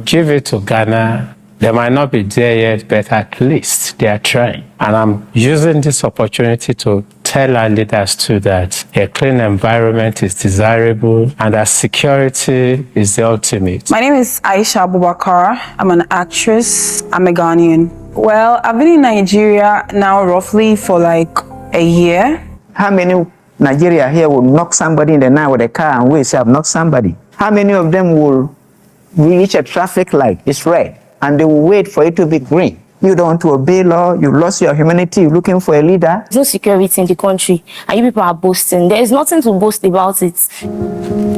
Give it to Ghana. They might not be there yet, but at least they are trying. And I'm using this opportunity to tell our leaders too that a clean environment is desirable and that security is the ultimate. My name is Aisha Abubakar. I'm an actress. I'm a Ghanaian. Well, I've been in Nigeria now roughly for like a year. How many Nigeria here will knock somebody in the night with a car and we say I've knocked somebody? How many of them will reach a traffic light, it's red, and they will wait for it to be green? You don't want to obey law, you lost your humanity, you're looking for a leader. There's no security in the country, and you people are boasting. There is nothing to boast about it.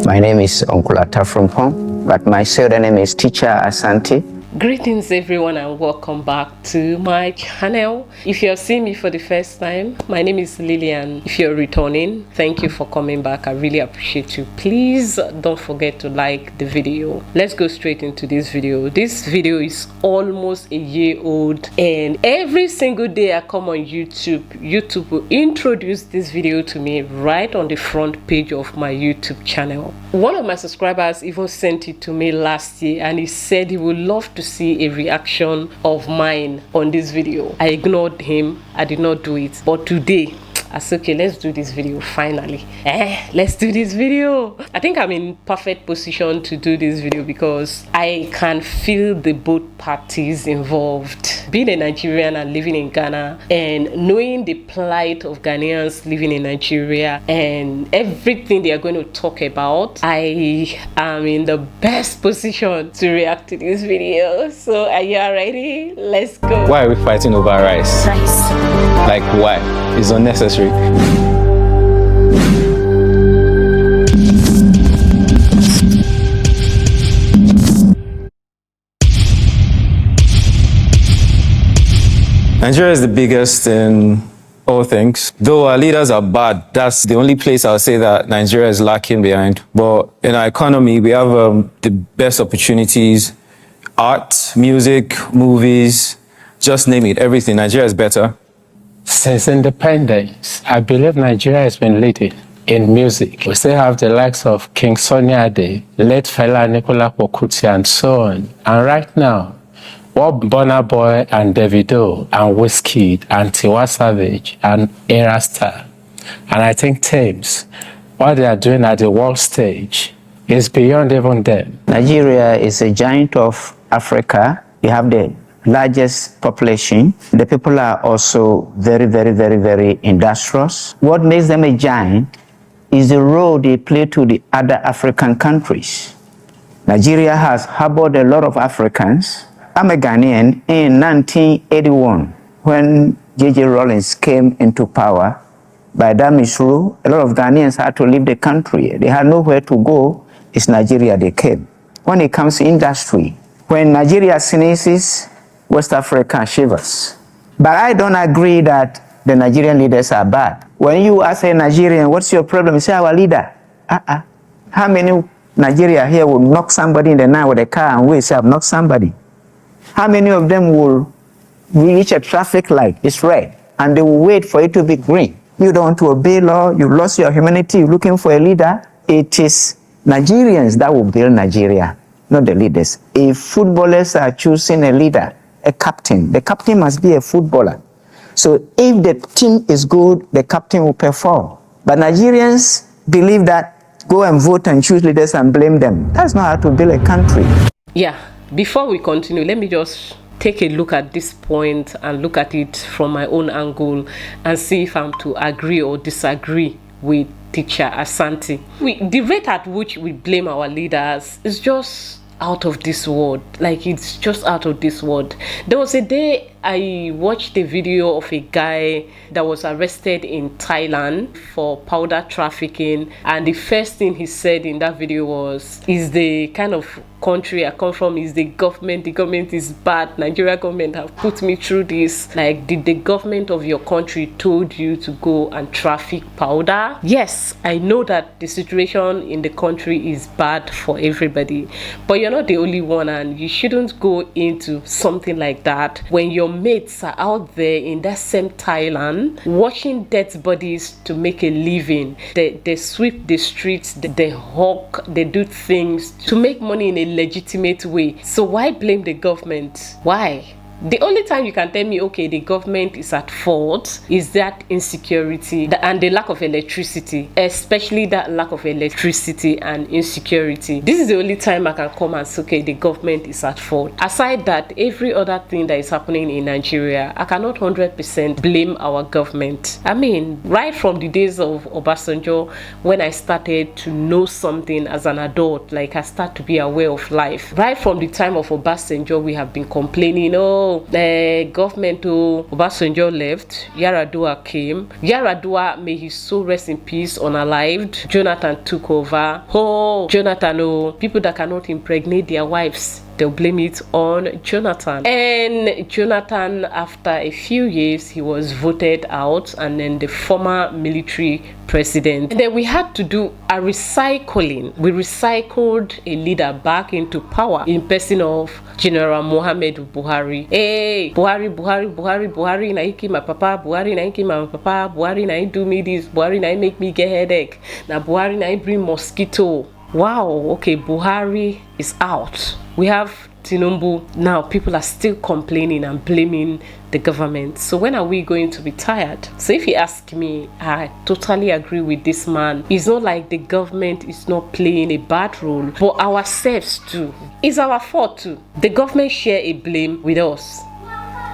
My name is Uncle Atta from home, but my pseudonym is Teacher Asante. Greetings everyone and welcome back to my channel. If you're seeing me for the first time, my name is Lillian. If you're returning, thank you for coming back. I really appreciate you. Please don't forget to like the video. Let's go straight into this video. This video is almost a year old, and every single day I come on YouTube will introduce this video to me right on the front page of my YouTube channel. One of my subscribers even sent it to me last year, and he said he would love to see a reaction of mine on this video. I ignored him. I did not do it, but today I said, okay, let's do this video finally. Let's do this video. I think I'm in perfect position to do this video because I can feel the both parties involved. Being a Nigerian and living in Ghana, and knowing the plight of Ghanaians living in Nigeria and everything they are going to talk about, I am in the best position to react to this video. So are you all ready? Let's go. Why are we fighting over rice? Rice. Like why? It's unnecessary. Nigeria is the biggest in all things. Though our leaders are bad, that's the only place I'll say that Nigeria is lacking behind. But in our economy, we have the best opportunities. Art, music, movies, just name it, everything. Nigeria is better. Since independence, I believe Nigeria has been leading in music. We still have the likes of King Sunny Ade, late Fela Nicola Pokuti, and so on. And right now, what Burna Boy and Davido and Wizkid and Tiwa Savage and Era Star, and I think Thames, what they are doing at the world stage is beyond even them. Nigeria is a giant of Africa. You have the largest population. The people are also very industrious. What makes them a giant is the role they play to the other African countries. Nigeria has harbored a lot of Africans. I'm a Ghanaian. In 1981, when J.J. Rawlings came into power, by that misrule, a lot of Ghanaians had to leave the country. They had nowhere to go. It's Nigeria they came. When it comes to industry, when Nigeria sneezes, West Africa shivers. But I don't agree that the Nigerian leaders are bad. When you ask a Nigerian, what's your problem? You say, our leader. How many Nigeria here will knock somebody in the night with a car and we say, I've knocked somebody? How many of them will reach a traffic light, it's red, and they will wait for it to be green? You don't want to obey law, you lost your humanity, you're looking for a leader. It is Nigerians that will build Nigeria, not the leaders. If footballers are choosing a leader, a captain, the captain must be a footballer. So if the team is good, the captain will perform. But Nigerians believe that go and vote and choose leaders and blame them. That's not how to build a country. Yeah, before we continue, let me just take a look at this point and look at it from my own angle and see if I'm to agree or disagree with Teacher Asante. The rate at which we blame our leaders is just out of this world. Like, it's just out of this world. There was a day I watched a video of a guy that was arrested in Thailand for powder trafficking, and the first thing he said in that video was, is the kind of country I come from is the government is bad, Nigeria government have put me through this. Like, did the government of your country told you to go and traffic powder? Yes, I know that the situation in the country is bad for everybody, but you're not the only one, and you shouldn't go into something like that when your mates are out there in that same Thailand washing dead bodies to make a living. They sweep the streets, they hawk, they do things to make money in a legitimate way. So why blame the government? Why? The only time you can tell me, okay, the government is at fault is that insecurity and the lack of electricity, especially that lack of electricity and insecurity. This is the only time I can come and say, okay, the government is at fault. Aside that, every other thing that is happening in Nigeria, I cannot 100% blame our government. I mean, right from the days of Obasanjo, when I started to know something as an adult, like I start to be aware of life. Right from the time of Obasanjo, we have been complaining, oh, the government Obasanjo left, Yaradua came. Yaradua, may his soul rest in peace, unalived. Jonathan took over. Oh, Jonathan, people that cannot impregnate their wives, they'll blame it on Jonathan. And Jonathan, after a few years, he was voted out, and then the former military president. And then we had to do a recycling. We recycled a leader back into power in person of General Mohammed Buhari. Hey, Buhari, na iki my papa, Buhari na iki my papa, Buhari na do me this, Buhari na make me get headache. Now Buhari na bring mosquito. Wow, okay, Buhari is out. We have Tinubu. Now people are still complaining and blaming the government. So when are we going to be tired? So if you ask me, I totally agree with this man. It's not like the government is not playing a bad role, but ourselves too. It's our fault too. The government share a blame with us.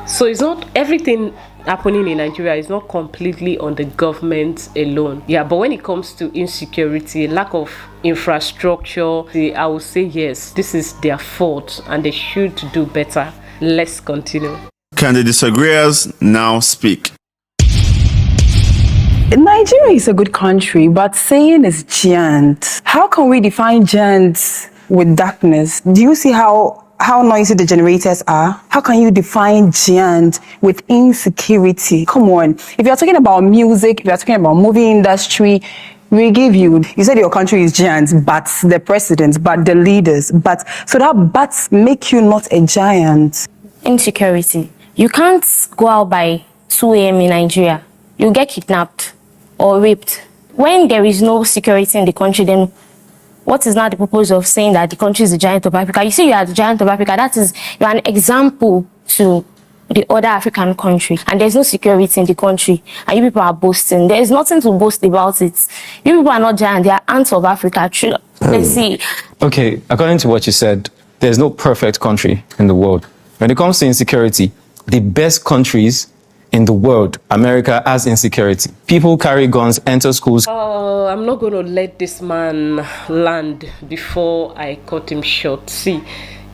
So it's not everything happening in Nigeria is not completely on the government alone. Yeah, but when it comes to insecurity, lack of infrastructure, I would say yes, this is their fault and they should do better. Let's continue. Can the disagreeers now speak? Nigeria is a good country, but saying is giant. How can we define giant with darkness? Do you see how noisy the generators are? How can you define giant with insecurity? Come on. If you're talking about music, if you're talking about movie industry, we give you said your country is giant, but the presidents, but the leaders, but so that but make you not a giant. Insecurity. You can't go out by 2 a.m. in Nigeria. You'll get kidnapped or raped. When there is no security in the country, then what is now the purpose of saying that the country is the giant of Africa? You see, you are the giant of Africa. That is, you are an example to the other African country. And there's no security in the country. And you people are boasting. There is nothing to boast about it. You people are not giant. They are ants of Africa. Let's see. Okay, according to what you said, there's no perfect country in the world. When it comes to insecurity, the best countries in the world, America has insecurity. People carry guns, enter schools. Oh, I'm not going to let this man land before I cut him short. See,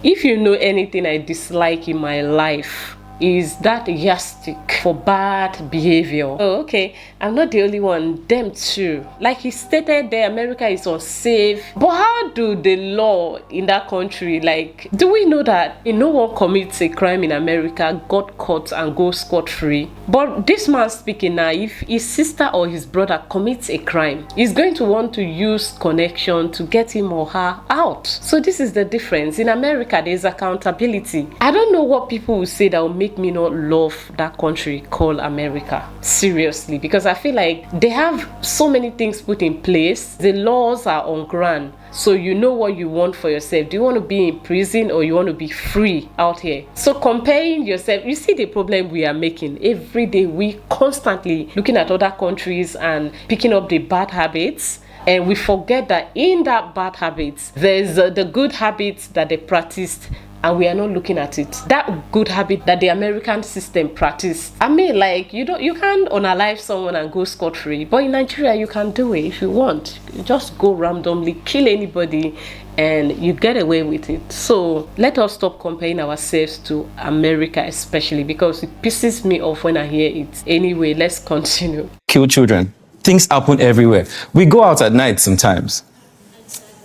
if you know anything I dislike in my life, is that yardstick for bad behavior. Oh, okay, I'm not the only one, them too. Like he stated there, America is unsafe. But how do the law in that country, like, do we know that no one commits a crime in America, got caught and goes scot-free? But this man speaking now, if his sister or his brother commits a crime, he's going to want to use connection to get him or her out. So this is the difference. In America, there's accountability. I don't know what people will say that will make me not love that country called America. Seriously, because I feel like they have so many things put in place. The laws are on ground. So you know what you want for yourself. Do you want to be in prison or you want to be free out here? So comparing yourself, you see the problem we are making. Every day we constantly looking at other countries and picking up the bad habits. And we forget that in that bad habits, there's the good habits that they practiced, and we are not looking at it. That good habit that the American system practiced. I mean, like, you can't unalive someone and go scot-free. But in Nigeria, you can do it if you want. You just go randomly, kill anybody, and you get away with it. So let us stop comparing ourselves to America, especially, because it pisses me off when I hear it. Anyway, let's continue. Kill children. Things happen everywhere. We go out at night sometimes.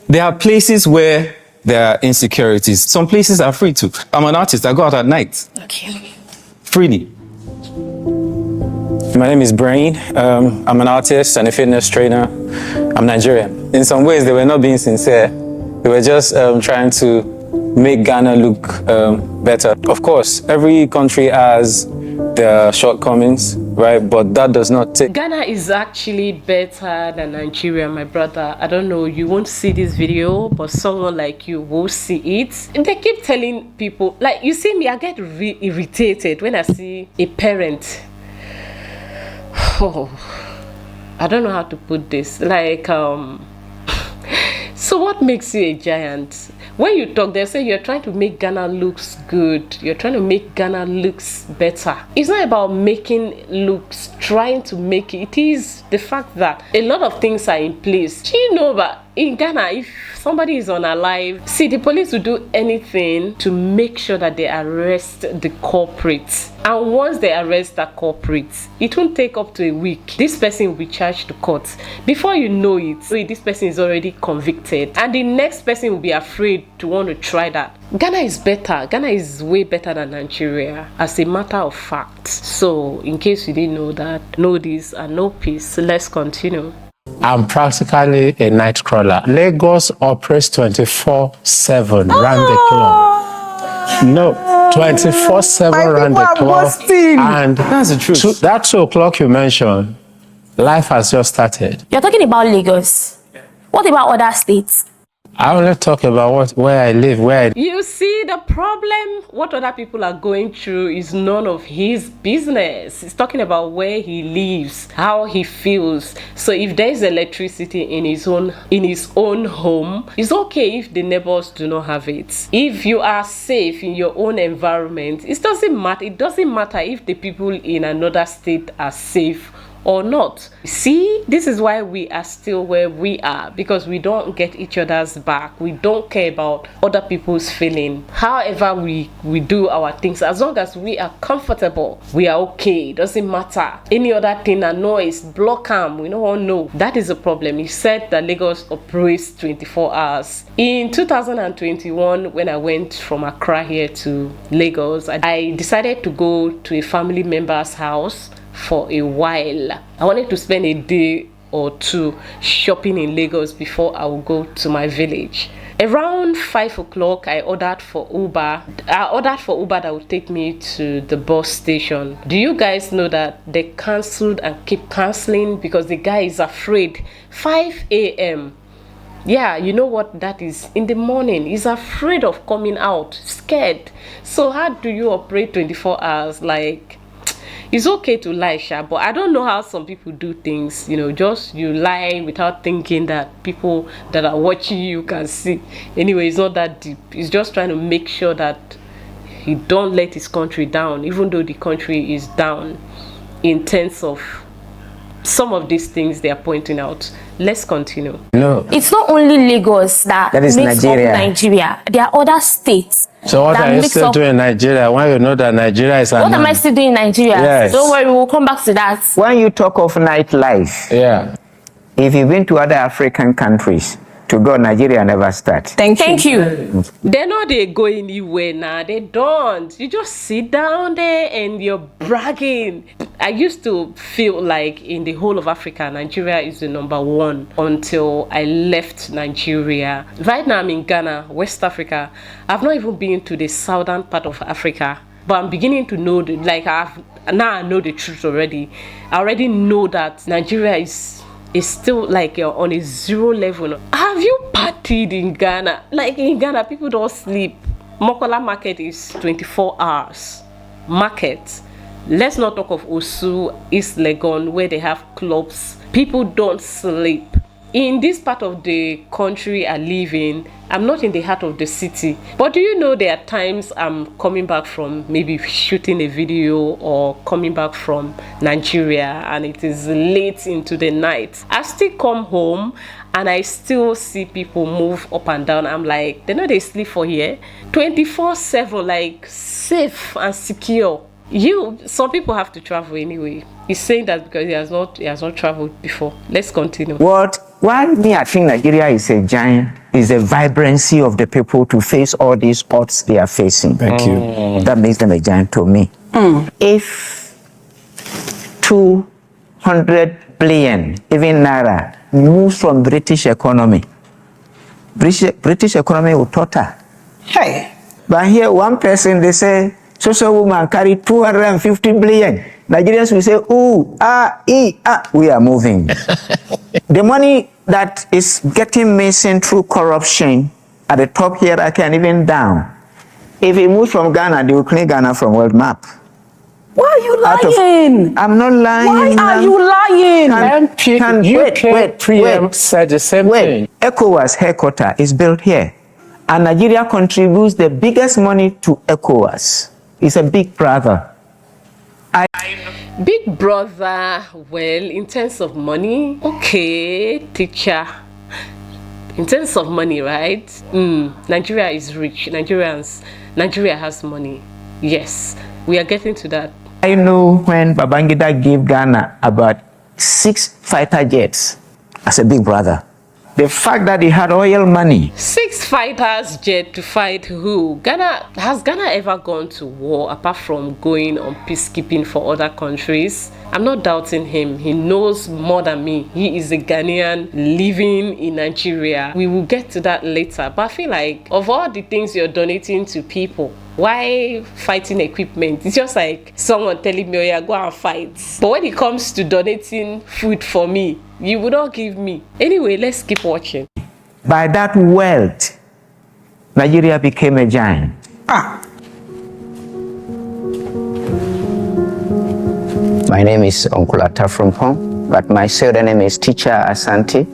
There are places where there are insecurities. Some places are free too. I'm an artist. I go out at night. Okay. Freely. My name is Brain. I'm an artist and a fitness trainer. I'm Nigerian. In some ways, they were not being sincere. They were just trying to make Ghana look better. Of course, every country has their shortcomings, right? But that does not take... Ghana is actually better than Nigeria, my brother. I don't know, you won't see this video, but someone like you will see it. And they keep telling people, like, you see me, I get irritated when I see a parent. Oh, I don't know how to put this. Like, so what makes you a giant? When you talk, they say you're trying to make Ghana looks good. You're trying to make Ghana looks better. It's not about making looks, trying to make it. It is the fact that a lot of things are in place. Do you know that in Ghana, if somebody is unalive, see, the police will do anything to make sure that they arrest the culprits. And once they arrest the culprits, it won't take up to a week. This person will be charged to court. Before you know it, this person is already convicted. And the next person will be afraid to want to try that. Ghana is better. Ghana is way better than Nigeria, as a matter of fact. So, in case you didn't know that, know this and know peace. Let's continue. I'm practically a night crawler. Lagos operates 24/7 round the clock. No, 24/7 round the clock. And That's the truth. That 2 o'clock you mentioned, life has just started. You're talking about Lagos. What about other states? I only talk about where I live, You see the problem? What other people are going through is none of his business. He's talking about where he lives, how he feels. So if there is electricity in his own home, it's okay if the neighbors do not have it. If you are safe in your own environment, it doesn't matter. It doesn't matter if the people in another state are safe or not. See, this is why we are still where we are, because we don't get each other's back. We don't care about other people's feeling. However we do our things, as long as we are comfortable, we are okay. It doesn't matter. Any other thing, a noise, block them, we don't know. That is the problem. He said that Lagos operates 24 hours. In 2021, when I went from Accra here to Lagos, I decided to go to a family member's house for a while. I wanted to spend a day or two shopping in Lagos before I would go to my village. Around 5 o'clock, I ordered for Uber. That would take me to the bus station. Do you guys know that they cancelled and keep cancelling because the guy is afraid? 5 a.m. Yeah, you know what that is? In the morning, he's afraid of coming out, scared. So how do you operate 24 hours? Like, it's okay to lie, but I don't know how some people do things. You know, just you lie without thinking that people that are watching you can see. Anyway, it's not that deep. He's just trying to make sure that he don't let his country down, even though the country is down in terms of some of these things they are pointing out. Let's continue. No. It's not only Lagos that is makes Nigeria. up Nigeria. There are other states. So what that are you mix still up- doing in Nigeria when you know that Nigeria is What am I still doing in Nigeria? Yes. Don't worry, we'll come back to that. When you talk of nightlife, Yeah. if you've been to other African countries, to God, Nigeria never starts. Thank you. They know they go anywhere now. They don't. You just sit down there and you're bragging. I used to feel like in the whole of Africa, Nigeria is the #1 until I left Nigeria. Right now I'm in Ghana, West Africa. I've not even been to the southern part of Africa, but I'm beginning to know now I know the truth already. I already know that Nigeria is still like you're on a 0 level. Have you partied in Ghana? Like in Ghana, people don't sleep. Mokola market is 24 hours. Market. Let's not talk of Osu, East Legon, where they have clubs. People don't sleep. In this part of the country I live in, I'm not in the heart of the city. But do you know there are times I'm coming back from maybe shooting a video or coming back from Nigeria and it is late into the night. I still come home and I still see people move up and down. I'm like, they know they sleep for here. 24/7, like safe and secure. Some people have to travel anyway. He's saying that because he has not traveled before. Let's continue. Why me I think Nigeria is a giant is the vibrancy of the people to face all these odds they are facing. Thank you. That makes them a giant to me. If 200 billion, even naira, moves from British economy will totter. Hey. But here, one person, they say, so woman carry 250 billion. Nigerians will say, ooh, we are moving. The money that is getting missing through corruption at the top hierarchy and even down, if it moves from Ghana, they will clean Ghana from world map. Why are you lying? I'm not lying. Why are you lying? PM said the same thing. ECOWAS headquarters is built here. And Nigeria contributes the biggest money to ECOWAS. It's a big brother. Big brother, well, in terms of money, okay, teacher. In terms of money, right? Nigeria is rich. Nigeria has money. Yes, we are getting to that. I know when Babangida gave Ghana about 6 fighter jets as a big brother. The fact that he had oil money. 6 fighters jet to fight who? Has Ghana ever gone to war apart from going on peacekeeping for other countries? I'm not doubting him. He knows more than me. He is a Ghanaian living in Nigeria. We will get to that later. But I feel like of all the things you're donating to people, why fighting equipment? It's just like someone telling me, oh yeah, go and fight. But when it comes to donating food for me, you would not give me. Anyway, let's keep watching. By that wealth, Nigeria became a giant. My name is Uncle Atafrumpong, but my pseudonym is Teacher Asante.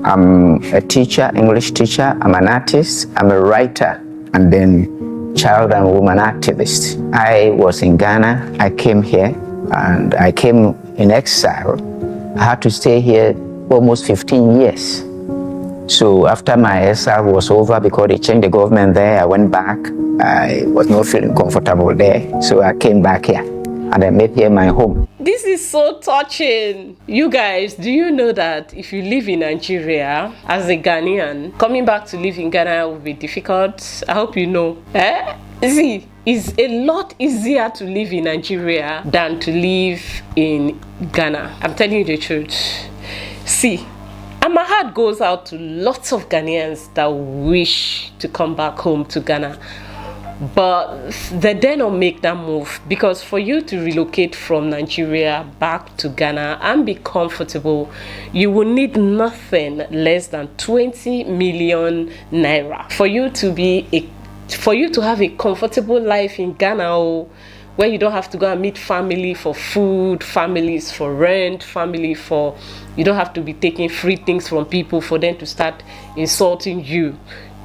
I'm a teacher, English teacher. I'm an artist. I'm a writer, and then child and woman activist. I was in Ghana. I came here, and I came in exile. I had to stay here almost 15 years. So after my exile was over, because they changed the government there, I went back. I was not feeling comfortable there, so I came back here, and I made here my home. This is so touching. You guys, do you know that if you live in Nigeria as a Ghanaian, coming back to live in Ghana will be difficult? I hope you know. See, it's a lot easier to live in Nigeria than to live in Ghana. I'm telling you the truth. See, and my heart goes out to lots of Ghanaians that wish to come back home to Ghana, but they dare not make that move, because for you to relocate from Nigeria back to Ghana and be comfortable, you will need nothing less than 20 million naira for you to have a comfortable life in Ghana, where you don't have to go and meet family for food, families for rent, you don't have to be taking free things from people for them to start insulting you.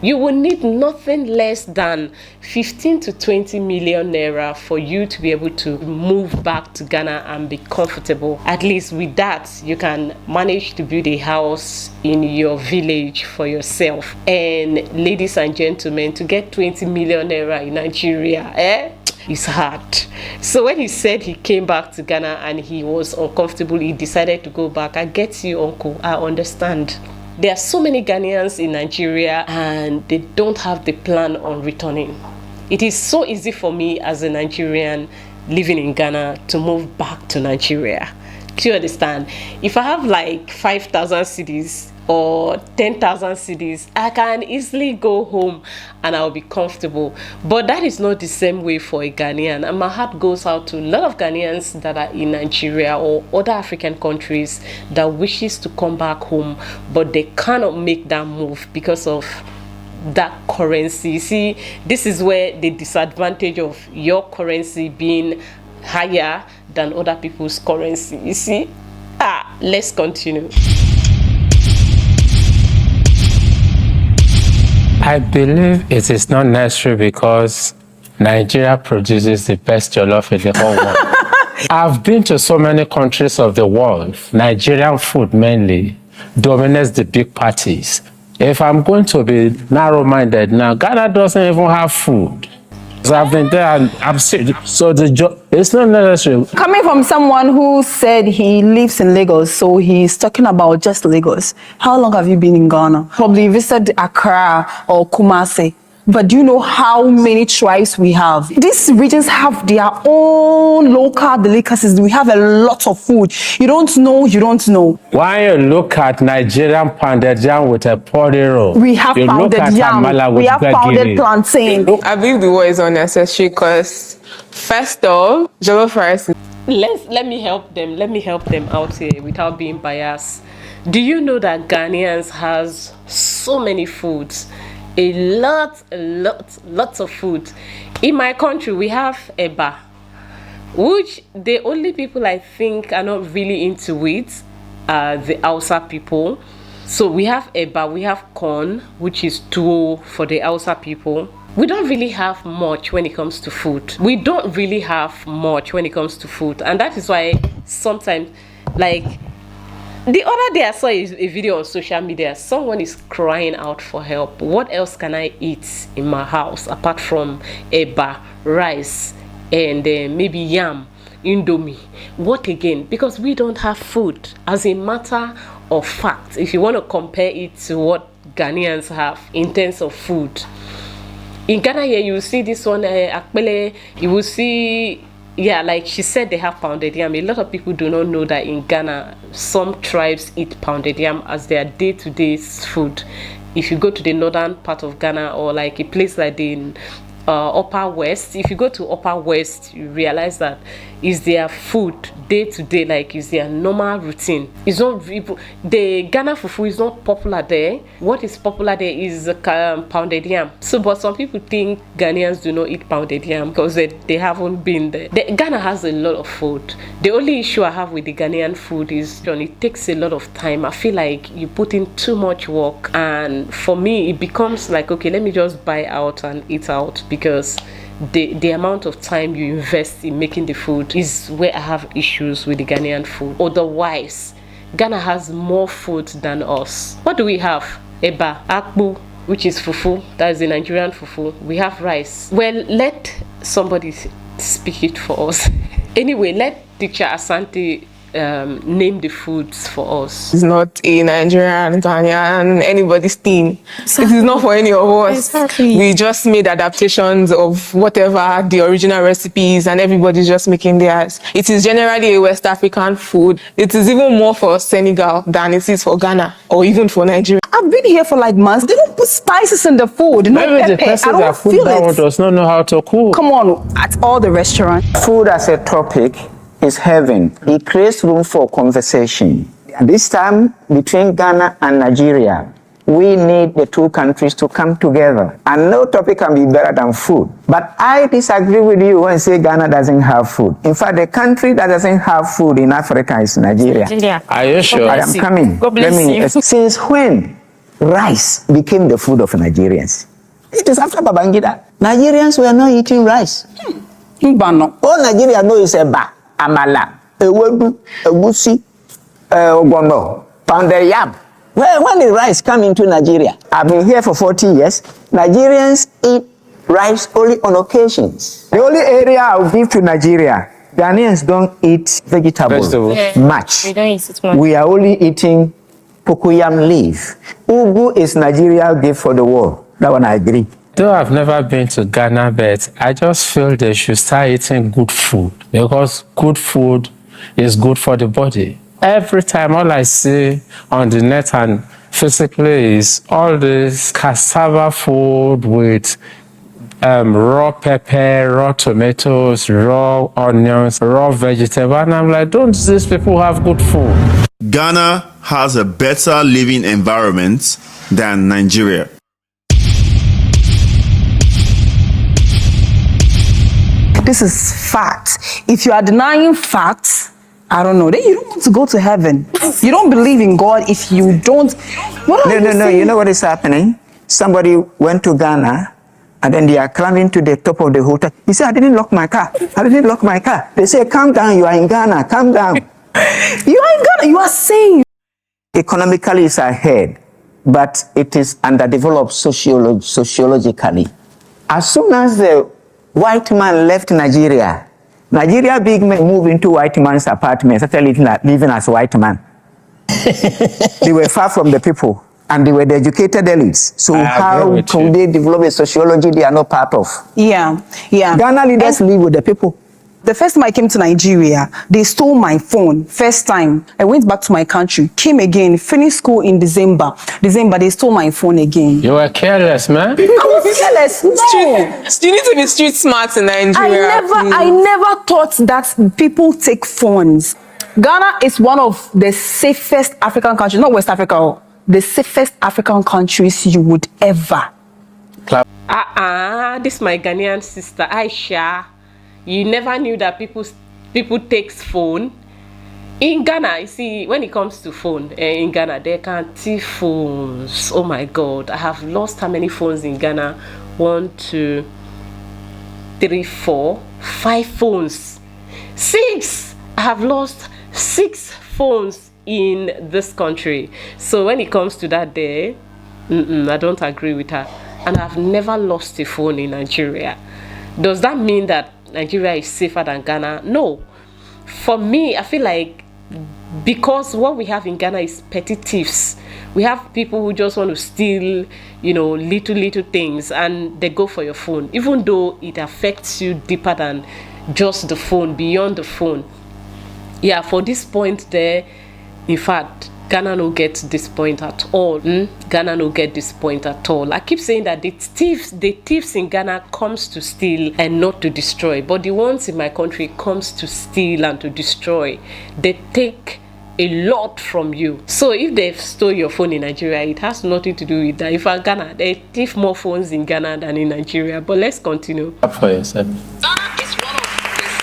You will need nothing less than 15 to 20 million naira for you to be able to move back to Ghana and be comfortable. At least with that, you can manage to build a house in your village for yourself. And ladies and gentlemen, to get 20 million naira in Nigeria, it's hard. So when he said he came back to Ghana and he was uncomfortable, he decided to go back. I get you, uncle. I understand. There are so many Ghanaians in Nigeria and they don't have the plan on returning. It is so easy for me as a Nigerian living in Ghana to move back to Nigeria. Do you understand? If I have like 5,000 cedis or 10,000 cedis, I can easily go home and I'll be comfortable. But that is not the same way for a Ghanaian. And my heart goes out to a lot of Ghanaians that are in Nigeria or other African countries that wishes to come back home, but they cannot make that move because of that currency. See, this is where the disadvantage of your currency being higher than other people's currency. You see? Let's continue. I believe it is not necessary because Nigeria produces the best jollof in the whole world. I've been to so many countries of the world. Nigerian food mainly dominates the big parties. If I'm going to be narrow-minded now, Ghana doesn't even have food. So I've been there and I'm serious. So it's not necessary. Coming from someone who said he lives in Lagos, so he's talking about just Lagos. How long have you been in Ghana? Probably visited Accra or Kumasi. But do you know how many tribes we have? These regions have their own local delicacies. We have a lot of food. You don't know. When you look at Nigerian pounded yam with a porridge, We have you look pounded at yam. amala with We have pounded gbegiri. plantain. I believe the war is unnecessary because, first off, jollof rice. Let me help them out here without being biased. Do you know that Ghanaians has so many foods? Lots of food. In my country, we have eba, which the only people I think are not really into it are the Hausa people. So we have eba, we have corn, which is tuwo for the Hausa people. We don't really have much when it comes to food. And that is why sometimes, like, the other day I saw a video on social media. Someone is crying out for help. What else can I eat in my house apart from eba, rice, and maybe yam, indomie? What again? Because we don't have food. As a matter of fact, if you want to compare it to what Ghanaians have in terms of food, in Ghana here, you will see this one, akpele, you will see, yeah, like she said, they have pounded yam. A lot of people do not know that in Ghana, some tribes eat pounded yam as their day-to-day food. If you go to the northern part of Ghana, or like a place like the Upper West, if you go to Upper West, you realize that is their food day-to-day, like is their normal routine. It's not, the Ghana fufu is not popular there. What is popular there is pounded yam. So, but some people think Ghanaians do not eat pounded yam because they haven't been there. Ghana has a lot of food. The only issue I have with the Ghanaian food is it takes a lot of time. I feel like you put in too much work, and for me it becomes like, okay, let me just buy out and eat out, because the amount of time you invest in making the food is where I have issues with the Ghanaian food. Otherwise, Ghana has more food than us. What do we have? Eba, akpu, which is fufu, that is the Nigerian fufu. We have rice. Well, let somebody speak it for us. Anyway, let Teacher Asante name the foods for us. It's not a Nigerian, Ghanaian, anybody's thing. It is not for any of us. Exactly. We just made adaptations of whatever the original recipes, and everybody's just making theirs. It is generally a West African food. It is even more for Senegal than it is for Ghana or even for Nigeria. I've been here for like months. They don't put spices in the food. No Maybe the pepper. I person don't that feel put down it. does not know how to cook. Come on, at all the restaurants. Food as a topic is heaven. It creates room for conversation. This time, between Ghana and Nigeria, we need the two countries to come together. And no topic can be better than food. But I disagree with you when you say Ghana doesn't have food. In fact, the country that doesn't have food in Africa is Nigeria. Nigeria. Are you sure? I am coming. God bless you. Since when rice became the food of Nigerians? It is after Babangida. Nigerians were not eating rice. Mbano. All Nigeria know is eba, amala, ewedu, egusi, ogbono, pounded yam. When did rice come into Nigeria? I've been here for 40 years. Nigerians eat rice only on occasions. The only area I'll give to Nigeria, Ghanaians don't eat vegetables much. We don't eat it much. We are only eating cocoyam leaf. Ugu is Nigeria's gift for the world. That one I agree. Though I've never been to Ghana, but I just feel they should start eating good food, because good food is good for the body. Every time all I see on the net and physically is all this cassava food with raw pepper, raw tomatoes, raw onions, raw vegetables. And I'm like, don't these people have good food? Ghana has a better living environment than Nigeria. This is fact. If you are denying facts, I don't know, then you don't want to go to heaven. You don't believe in God if you don't. What are you No. saying? You know what is happening? Somebody went to Ghana and then they are climbing to the top of the hotel. He said, I didn't lock my car. They say, calm down, you are in Ghana, calm down. You are in Ghana, you are saying. Economically, it's ahead, but it is underdeveloped sociologically. As soon as the white man left Nigeria big men moved into white man's apartment, started living as white man. They were far from the people. And they were the educated elites. So I agree how with can you. they develop a sociology they are not part of? Yeah, yeah. Ghana leaders live with the people. The first time I came to Nigeria, they stole my phone. First time, I went back to my country, came again, finished school in December. They stole my phone again. You were careless, man. I was careless. No. You need to be street smart in Nigeria. I never thought that people take phones. Ghana is one of the safest African countries, not West Africa, the safest African countries you would ever. This my Ghanaian sister Aisha. You never knew that people takes phone in Ghana. You see, when it comes to phone in Ghana, they can thief phones. Oh my God, I have lost how many phones in Ghana? 1, 2, 3, 4, 5 phones. 6. I have lost 6 phones in this country. So when it comes to that day, I don't agree with her. And I've never lost a phone in Nigeria. Does that mean that Nigeria is safer than Ghana? No. For me, I feel like because what we have in Ghana is petty thieves. We have people who just want to steal, little things, and they go for your phone, even though it affects you deeper than just the phone, beyond the phone. Yeah, for this point there, in fact, Ghana no get this point at all. Ghana no get this point at all. I keep saying that the thieves in Ghana comes to steal and not to destroy. But the ones in my country comes to steal and to destroy. They take a lot from you. So if they've stole your phone in Nigeria, it has nothing to do with that. If I'm Ghana, they thief more phones in Ghana than in Nigeria. But let's continue. Up for yourself.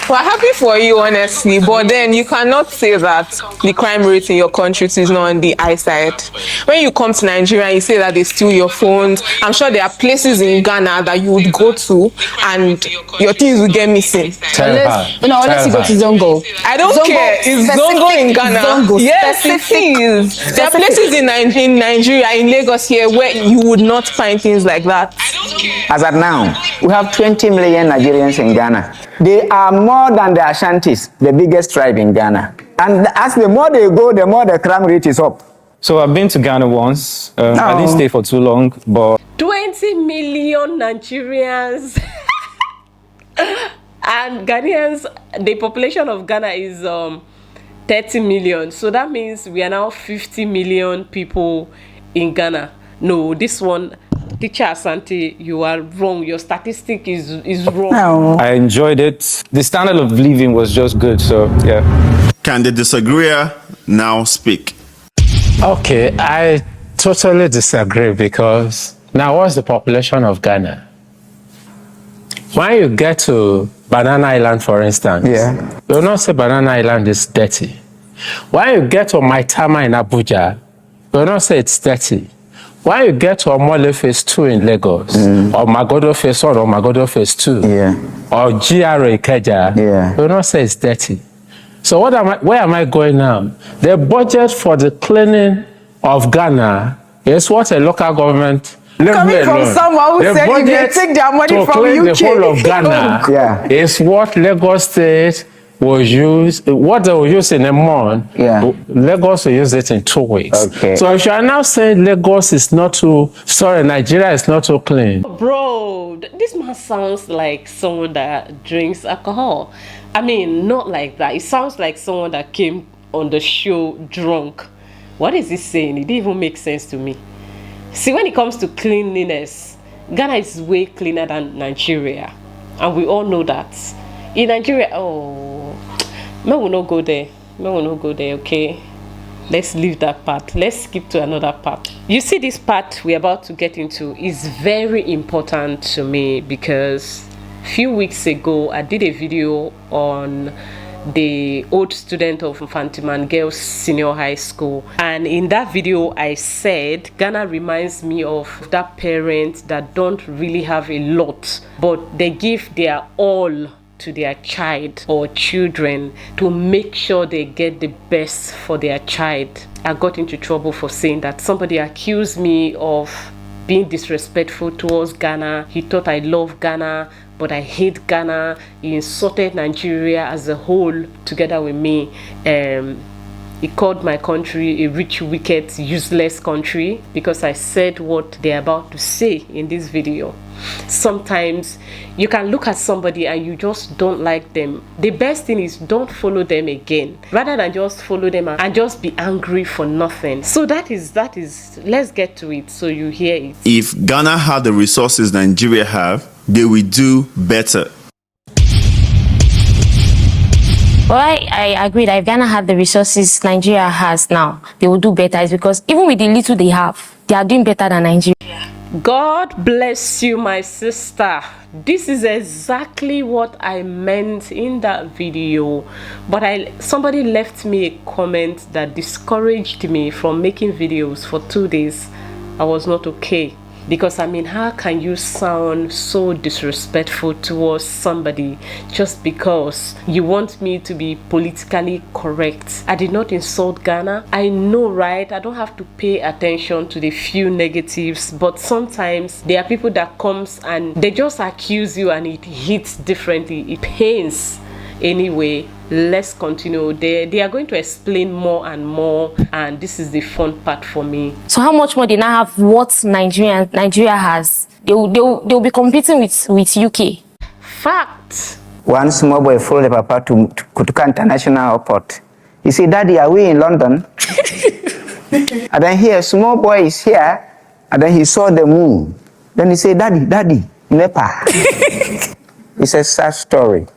We're happy for you, honestly, but then you cannot say that the crime rate in your country is not on the high side. When you come to Nigeria and you say that they steal your phones, I'm sure there are places in Ghana that you would go to and your things will get missing. Unless you go to Zongo. I don't care. It's Zongo in Ghana. Zongo, yes, it is. There are places in Nigeria, in Lagos here, where you would not find things like that. As at now, we have 20 million Nigerians in Ghana. They are more than the Ashantis, the biggest tribe in Ghana. And as the more they go, the more the crime rate is up. So I've been to Ghana once. I didn't stay for too long, but 20 million Nigerians and Ghanaians. The population of Ghana is 30 million. So that means we are now 50 million people in Ghana. No, this one, Teacher Asante, you are wrong. Your statistic is wrong. No. I enjoyed it. The standard of living was just good, so yeah. Can the disagreeer now speak? Okay, I totally disagree because now what's the population of Ghana? When you get to Banana Island, for instance, you will not say Banana Island is dirty. When you get to Maitama in Abuja, you will not say it's dirty. When you get to Omole Phase 2 in Lagos, or Magodo Phase 1 or Magodo Phase 2, or GRA Ikeja, you will not say it's dirty. So where am I going now? The budget for the cleaning of Ghana is what a local government... Coming from someone who said if they take their money from clean UK. the whole of Ghana is what Lagos State will use, what they will use in a month, Lagos will use it in 2 weeks. Okay. So if you are now saying Lagos is not too, Nigeria is not too clean. Bro, this man sounds like someone that drinks alcohol. I mean, not like that. It sounds like someone that came on the show drunk. What is he saying? It didn't even make sense to me. See, when it comes to cleanliness, Ghana is way cleaner than Nigeria. And we all know that. In Nigeria, may will not go there. May will not go there, okay? Let's leave that part. Let's skip to another part. You see, this part we're about to get into is very important to me because a few weeks ago, I did a video on the old student of Fantiman Girls Senior High School, and in that video I said Ghana reminds me of that parent that don't really have a lot, but they give their all to their child or children to make sure they get the best for their child. I got into trouble for saying that. Somebody accused me of being disrespectful towards Ghana. He thought I love Ghana, but I hate Ghana. He insulted Nigeria as a whole together with me. He called my country a rich, wicked, useless country because I said what they're about to say in this video. Sometimes you can look at somebody and you just don't like them. The best thing is don't follow them again, rather than just follow them and just be angry for nothing. So that is let's get to it so you hear it. If Ghana had the resources Nigeria have, they will do better. Well, I agree that if Ghana had the resources Nigeria has now, they will do better. It's because even with the little they have, they are doing better than Nigeria. God bless you, my sister. This is exactly what I meant in that video, but somebody left me a comment that discouraged me from making videos for 2 days. I was not okay. Because I mean, how can you sound so disrespectful towards somebody just because you want me to be politically correct? I did not insult Ghana. I know, right? I don't have to pay attention to the few negatives, but sometimes there are people that comes and they just accuse you and it hits differently. It pains. Anyway, let's continue. They are going to explain more and more, and this is the fun part for me. So how much more they now have what Nigeria has? They'll be competing with UK. Fact. One small boy followed the papa to Kutuka International Airport. He said, "Daddy, are we in London?" And then here, small boy is here, and then he saw the moon. Then he said, "Daddy, Nepal." It's a sad story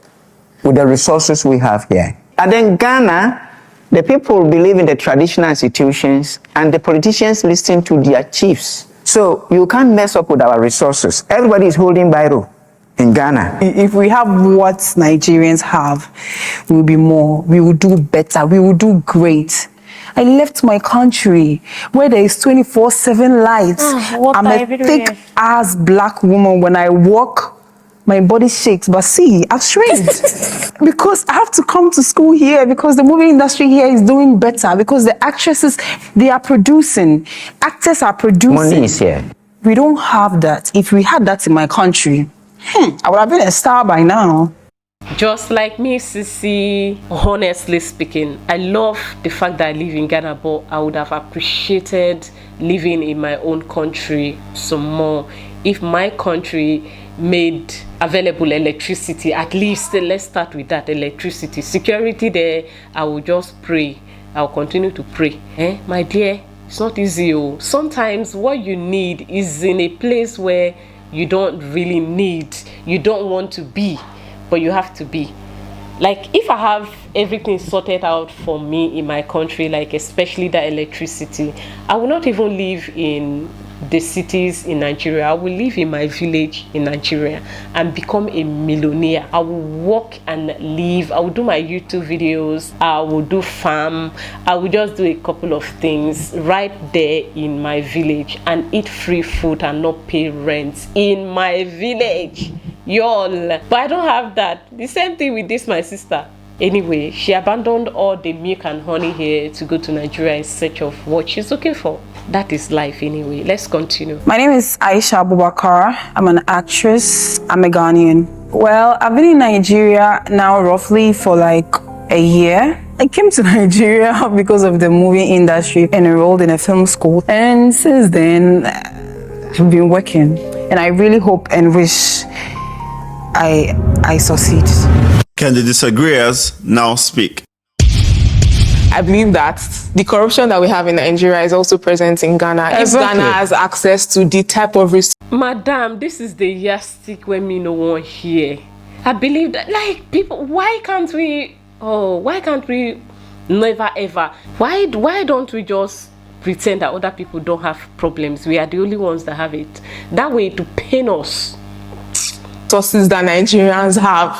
with the resources we have here. And then Ghana, the people believe in the traditional institutions and the politicians listen to their chiefs. So you can't mess up with our resources. Everybody is holding biro in Ghana. If we have what Nigerians have, we will be more, we will do better, we will do great. I left my country where there is 24/7 lights. I'm a thick-ass black woman. When I walk, my body shakes, but see, I've shrinked because I have to come to school here because the movie industry here is doing better because the actresses, they are producing, actors are producing. Money is here. We don't have that. If we had that in my country, I would have been a star by now. Just like me, Sissy, honestly speaking, I love the fact that I live in Ghana, but I would have appreciated living in my own country some more. If my country made available electricity, at least let's start with that, electricity, security there, I will just pray. I'll continue to pray. My dear, it's not easy. Sometimes what you need is in a place where you don't really need, you don't want to be, but you have to be. Like if I have everything sorted out for me in my country, like especially the electricity, I will not even live in the cities in Nigeria. I will live in my village in Nigeria and become a millionaire. I will work and live. I will do my YouTube videos. I will do farm. I will just do a couple of things right there in my village and eat free food and not pay rent in my village. Y'all, but I don't have that. The same thing with this my sister. Anyway, she abandoned all the milk and honey here to go to Nigeria in search of what she's looking for. That is life anyway. Let's continue. My name is Aisha Abubakar. I'm an actress. I'm a Ghanaian. Well, I've been in Nigeria now roughly for like a year. I came to Nigeria because of the movie industry and enrolled in a film school. And since then, I've been working. And I really hope and wish I succeed. Can the disagreeers now speak? I believe that the corruption that we have in Nigeria is also present in Ghana. Exactly. If Ghana has access to the type of Madam, this is the yardstick when me no one here. I believe that, like, people, why can't we never ever, why don't we just pretend that other people don't have problems? We are the only ones that have it. That way to pain us. resources that Nigerians have.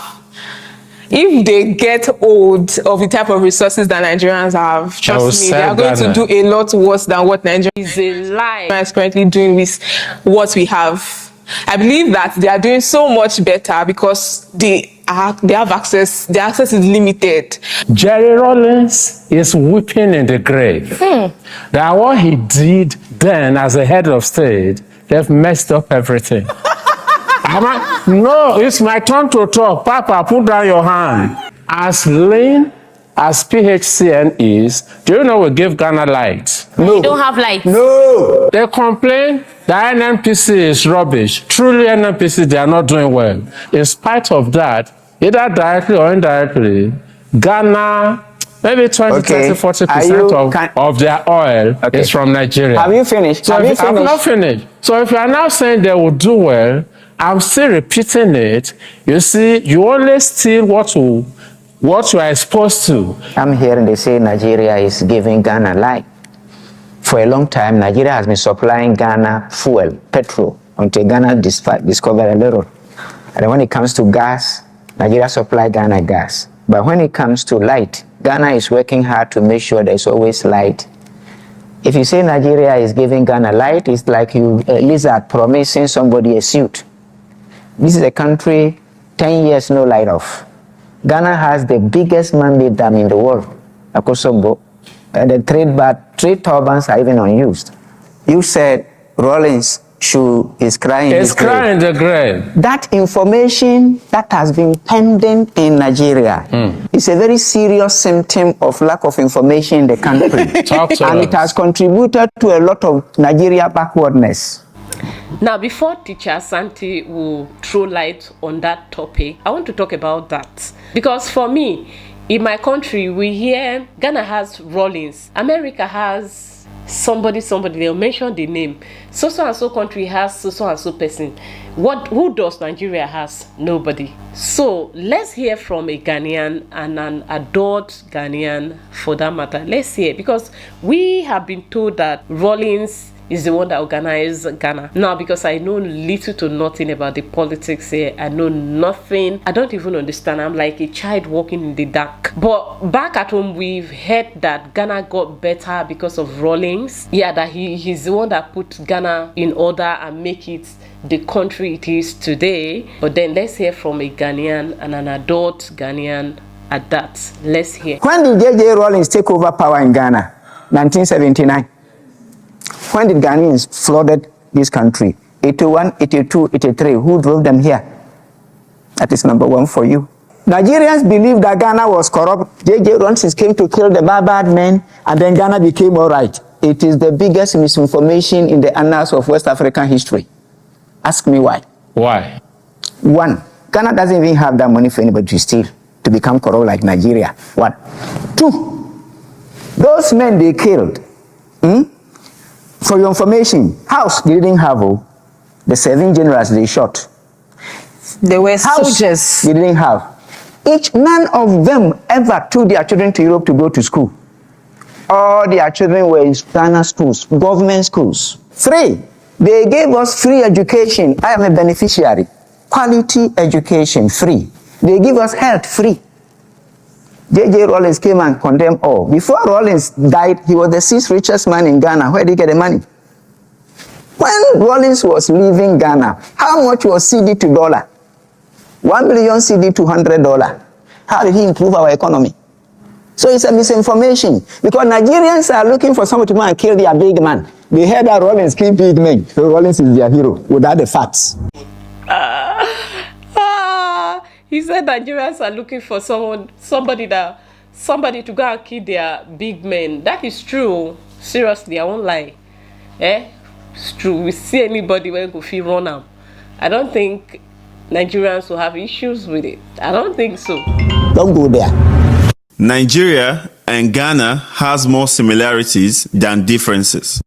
If they get hold of the type of resources that Nigerians have, trust me, they are going to do a lot worse than what Nigeria is a lie. Is currently doing with what we have. I believe that they are doing so much better because they have access. Their access is limited. Jerry Rawlings is weeping in the grave. That what he did then as a head of state, they've messed up everything. No, it's my turn to talk. Papa, put down your hand. As lean as PHCN is, do you know we give Ghana light? You don't have lights. No. They complain that NNPC is rubbish. Truly, NNPC, they are not doing well. In spite of that, either directly or indirectly, Ghana, maybe 20, Okay. 40% of their oil is from Nigeria. Have you finished? So I'm not finished. So if you are now saying they will do well, I'm still repeating it. You see, you only steal what you are exposed to. I'm hearing they say Nigeria is giving Ghana light. For a long time, Nigeria has been supplying Ghana fuel, petrol, until Ghana discovered a little. And then when it comes to gas, Nigeria supply Ghana gas. But when it comes to light, Ghana is working hard to make sure there's always light. If you say Nigeria is giving Ghana light, it's like a lizard promising somebody a suit. This is a country 10 years no light off. Ghana has the biggest man-made dam in the world, Akosombo, and the trade turbines are even unused. You said Rawlings is crying. It's crying the grave. That information that has been pending in Nigeria is a very serious symptom of lack of information in the country. Talk to and us. it has contributed to a lot of Nigeria backwardness. Now, before Teacher Santi will throw light on that topic, I want to talk about that. Because for me, in my country, we hear Ghana has Rawlings, America has somebody, they'll mention the name. So and so country has so and so person. Who does Nigeria has? Nobody. So let's hear from a Ghanaian and an adult Ghanaian for that matter. Let's hear, because we have been told that Rawlings is the one that organized Ghana. Now, because I know little to nothing about the politics here, I know nothing. I don't even understand. I'm like a child walking in the dark. But back at home, we've heard that Ghana got better because of Rawlings. Yeah, that he's the one that put Ghana in order and make it the country it is today. But then let's hear from a Ghanaian and an adult Ghanaian at that. Let's hear. When did J.J. Rawlings take over power in Ghana? 1979. When did Ghanaians flooded this country? 81, 82, 83. Who drove them here? That is number one for you. Nigerians believed that Ghana was corrupt. J.J. Rawlings came to kill the bad men, and then Ghana became all right. It is the biggest misinformation in the annals of West African history. Ask me why. Why? One, Ghana doesn't even have that money for anybody to steal, to become corrupt like Nigeria. One. Two, those men they killed, for your information, house they didn't have, the 7 generals they shot. They were House soldiers. they didn't have. None of them ever took their children to Europe to go to school. All their children were in Ghana schools, government schools. 3, they gave us free education. I am a beneficiary. Quality education, free. They give us health, free. J.J. Rawlings came and condemned all. Before Rawlings died, he was the 6th richest man in Ghana. Where did he get the money? When Rawlings was leaving Ghana, how much was CD to dollar? 1 million CD to $100. How did he improve our economy? So it's a misinformation, because Nigerians are looking for someone to go and kill their big man. They heard that Rawlings killed big men, so Rawlings is their hero, without the facts. He said Nigerians are looking for somebody to go and kill their big men. That is true. Seriously, I won't lie. It's true. We see anybody when go feel run am. I don't think Nigerians will have issues with it. I don't think so. Don't go there. Nigeria and Ghana has more similarities than differences.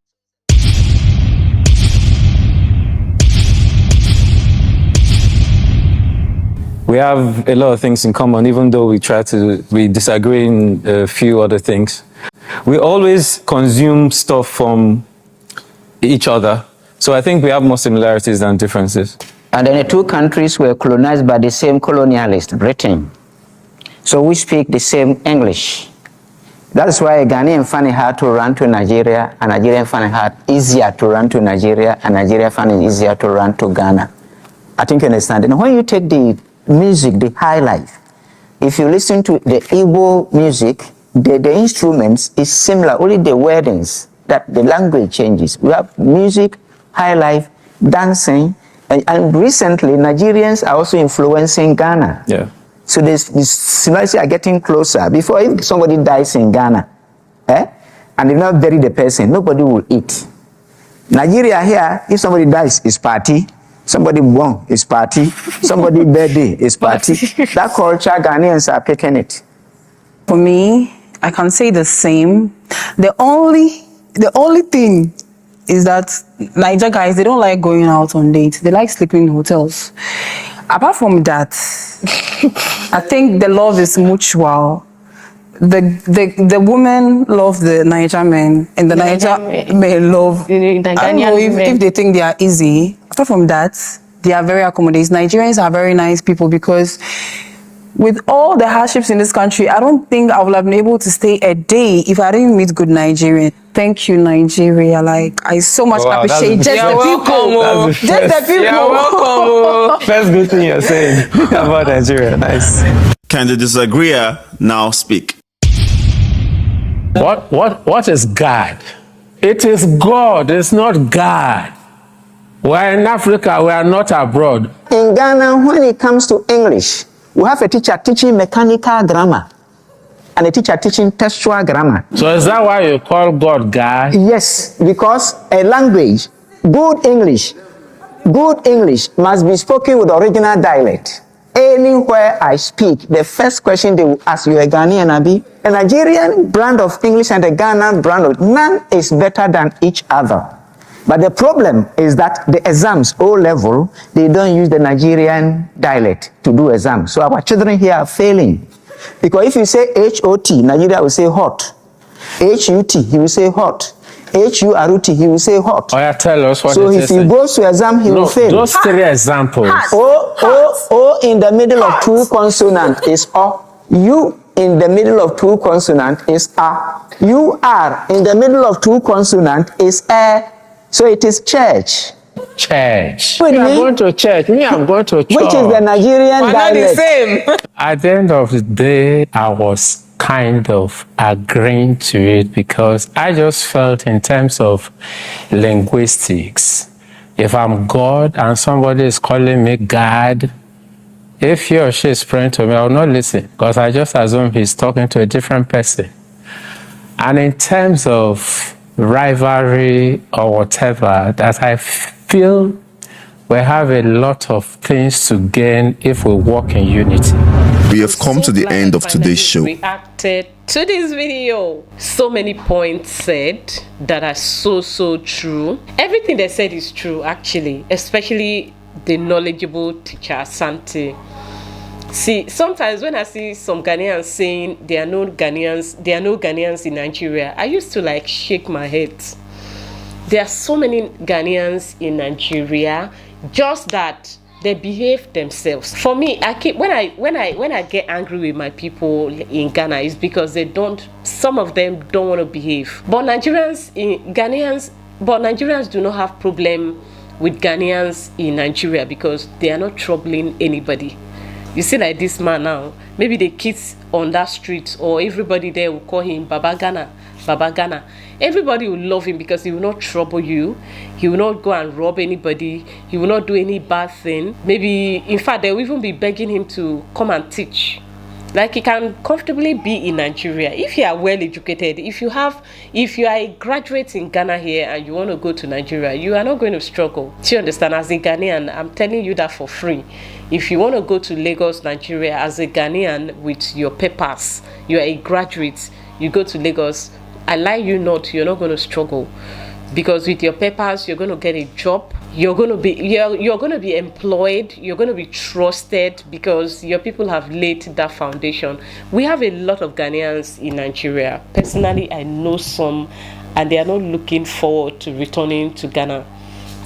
We have a lot of things in common, even though we disagree in a few other things. We always consume stuff from each other. So I think we have more similarities than differences. And then the two countries were colonized by the same colonialist, Britain. So we speak the same English. That's why a Ghanaian family had to run to Nigeria, and a Nigerian family had easier to run to Nigeria, and Nigerian family easier to run to Ghana. I think you understand. And when you take the music, the high life, if you listen to the Igbo music, the instruments is similar, only the wordings, that the language changes. We have music, high life, dancing, and recently Nigerians are also influencing Ghana. Yeah. So the similarities are getting closer. Before, if somebody dies in Ghana, and they not bury the person, nobody will eat. Nigeria here, if somebody dies, it's party. Somebody born is party. Somebody birthday is party. That culture, Ghanaians are picking it. For me, I can say the same. The only thing is that Niger guys, they don't like going out on dates. They like sleeping in hotels. Apart from that, I think the love is mutual. The women love the Niger men, and the Niger men love. I don't know if they think they are easy. Apart from that, they are very accommodating. Nigerians are very nice people because with all the hardships in this country, I don't think I would have been able to stay a day if I didn't meet good Nigerians. Thank you, Nigeria. Like, I so much appreciate just the people. Just the people. You're welcome. First good thing you're saying about Nigeria. Nice. Can the disagreeer now speak? What is God? It is God, it's not God. We're in Africa, we are not abroad. In Ghana, when it comes to English, we have a teacher teaching mechanical grammar and a teacher teaching textual grammar. So is that why you call God God? Yes, because a language, good English must be spoken with original dialect. Anywhere I speak, the first question they will ask you, a Ghanaian, Abi? A Nigerian brand of English and a Ghana brand of, none is better than each other. But the problem is that the exams, O level, they don't use the Nigerian dialect to do exams. So our children here are failing. Because if you say H-O-T, Nigeria will say hot. H-U-T, he will say hot. H-U-R-U-T, he will say hot. Oh, yeah, tell us what so it if he goes to exam, he will fail. Those three examples. O in the middle of two consonant is O. U in the middle of two consonant is A. U-R in the middle of two consonant is E. So it is church. Church. With You are me? going to church. Me, I'm going to church. Which is the Nigerian Why not the dialect. same? At the end of the day, I was kind of agreeing to it because I just felt in terms of linguistics, if I'm God and somebody is calling me God, if he or she is praying to me, I will not listen because I just assume he's talking to a different person. And in terms of rivalry or whatever, that I feel we have a lot of things to gain if we work in unity. We have come to the end of today's show. Reacted to this video. So many points said that are so true. Everything they said is true, actually, especially the knowledgeable teacher Santi. See, sometimes when I see some Ghanaians saying there are no Ghanaians in Nigeria, I used to like shake my head. There are so many Ghanaians in Nigeria, just that they behave themselves. For me, I keep when I get angry with my people in Ghana, is because some of them don't want to behave. But Nigerians do not have problem with Ghanaians in Nigeria because they are not troubling anybody. You see, like this man now, maybe the kids on that street or everybody there will call him Baba Ghana, Baba Ghana. Everybody will love him because he will not trouble you. He will not go and rob anybody. He will not do any bad thing. Maybe, in fact, they will even be begging him to come and teach. Like, he can comfortably be in Nigeria if you are well educated. If you are a graduate in Ghana here and you want to go to Nigeria, you are not going to struggle. Do you understand? As a Ghanaian, I'm telling you that for free. If you want to go to Lagos, Nigeria, as a Ghanaian with your papers, you are a graduate, you go to Lagos, I lie you not, you're not going to struggle. Because with your papers, you're going to get a job. You're going to be employed. You're going to be trusted because your people have laid that foundation. We have a lot of Ghanaians in Nigeria. Personally, I know some, and they are not looking forward to returning to Ghana.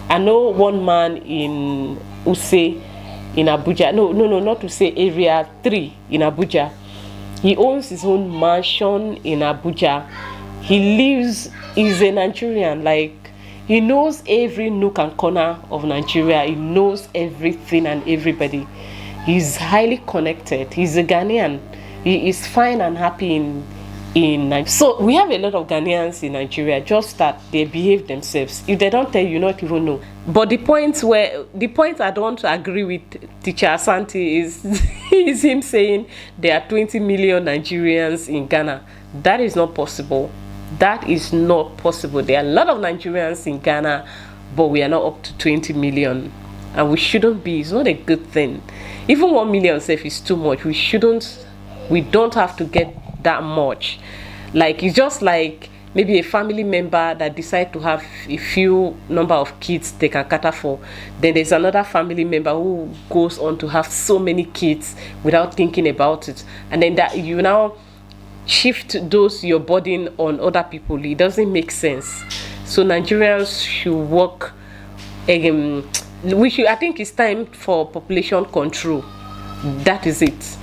I know one man in Use, in Abuja. No, not Use, Area 3 in Abuja. He owns his own mansion in Abuja. He's a Nigerian, like, he knows every nook and corner of Nigeria. He knows everything and everybody. He's highly connected. He's a Ghanaian. He is fine and happy in Nigeria. So we have a lot of Ghanaians in Nigeria, just that they behave themselves. If they don't tell you, not even know. But the point I don't agree with Teacher Asante is is him saying there are 20 million Nigerians in Ghana. That is not possible. That is not possible. There are a lot of Nigerians in Ghana, but we are not up to 20 million. And we shouldn't be. It's not a good thing. Even 1 million self is too much. We don't have to get that much. Like, it's just like maybe a family member that decide to have a few number of kids they can cater for. Then there's another family member who goes on to have so many kids without thinking about it. And then that you now shift your burden on other people. It doesn't make sense. So Nigerians should work. I think it's time for population control. That is it.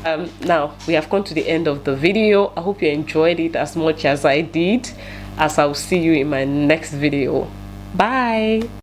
Now we have come to the end of the video. I hope you enjoyed it as much as I did. As I'll see you in my next video. Bye.